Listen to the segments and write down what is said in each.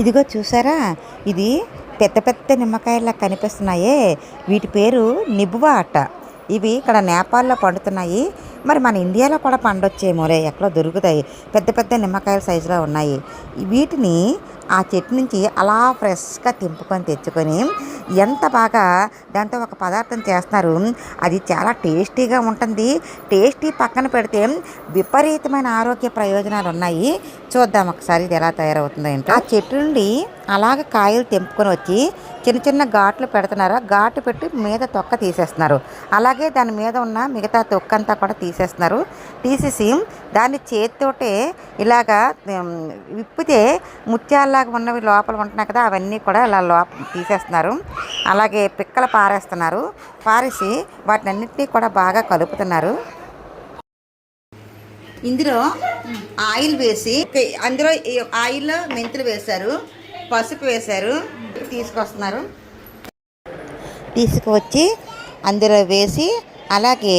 ఇదిగో చూసారా, ఇది పెద్ద పెద్ద నిమ్మకాయల్లా కనిపిస్తున్నాయే, వీటి పేరు నిబువా అట. ఇవి ఇక్కడ నేపాల్లో పండుతున్నాయి. మరి మన ఇండియాలో కూడా పండొచ్చేమోలే, ఎక్కడో దొరుకుతాయి. పెద్ద పెద్ద నిమ్మకాయల సైజులో ఉన్నాయి. వీటిని ఆ చెట్టు నుంచి అలా ఫ్రెష్గా తెంపుకొని తెచ్చుకొని ఎంత బాగా దాంతో ఒక పదార్థం చేస్తున్నారు. అది చాలా టేస్టీగా ఉంటుంది. టేస్టీ పక్కన పెడితే విపరీతమైన ఆరోగ్య ప్రయోజనాలు ఉన్నాయి. చూద్దాం ఒకసారి ఇది ఎలా తయారవుతుందో ఏంటో. ఆ చెట్టు నుండి అలాగ కాయలు తెంపుకొని వచ్చి చిన్న చిన్న ఘాట్లు పెడుతున్నారు. ఘాటు పెట్టి మీద తొక్క తీసేస్తున్నారు. అలాగే దాని మీద ఉన్న మిగతా తొక్కంతా కూడా తీసేస్తున్నారు. తీసేసి దాన్ని చేతితోటే ఇలాగా విప్పితే ముత్యాల్లాగా ఉన్నవి లోపల ఉంటున్నాయి కదా, అవన్నీ కూడా ఇలా తీసేస్తున్నారు. అలాగే పిక్కలు పారేస్తున్నారు. పారేసి వాటిని అన్నింటినీ కూడా బాగా కలుపుతున్నారు. ఇందులో ఆయిల్ వేసి, అందులో ఆయిల్లో మెంతులు వేశారు, పసుపు వేశారు, తీసుకొస్తున్నారు. తీసుకువచ్చి అందులో వేసి అలాగే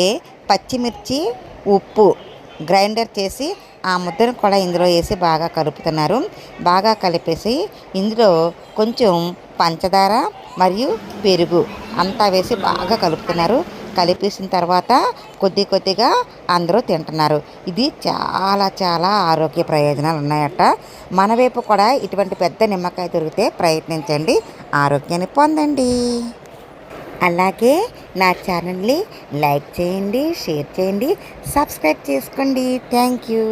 పచ్చిమిర్చి, ఉప్పు గ్రైండర్ చేసి ఆ ముద్దను కూడా ఇందులో వేసి బాగా కలుపుతున్నారు. బాగా కలిపేసి ఇందులో కొంచెం పంచదార మరియు పెరుగు అంతా వేసి బాగా కలుపుతున్నారు. కలిపేసిన తర్వాత కొద్ది కొద్దిగా అందరూ తింటున్నారు. ఇది చాలా చాలా ఆరోగ్య ప్రయోజనాలు ఉన్నాయట. మన వైపు కూడా ఇటువంటి పెద్ద నిమ్మకాయ దొరికితే ప్రయత్నించండి, ఆరోగ్యాన్ని పొందండి. అలాగే నా ఛానల్ని లైక్ చేయండి, షేర్ చేయండి, సబ్స్క్రైబ్ చేసుకోండి. Thank you.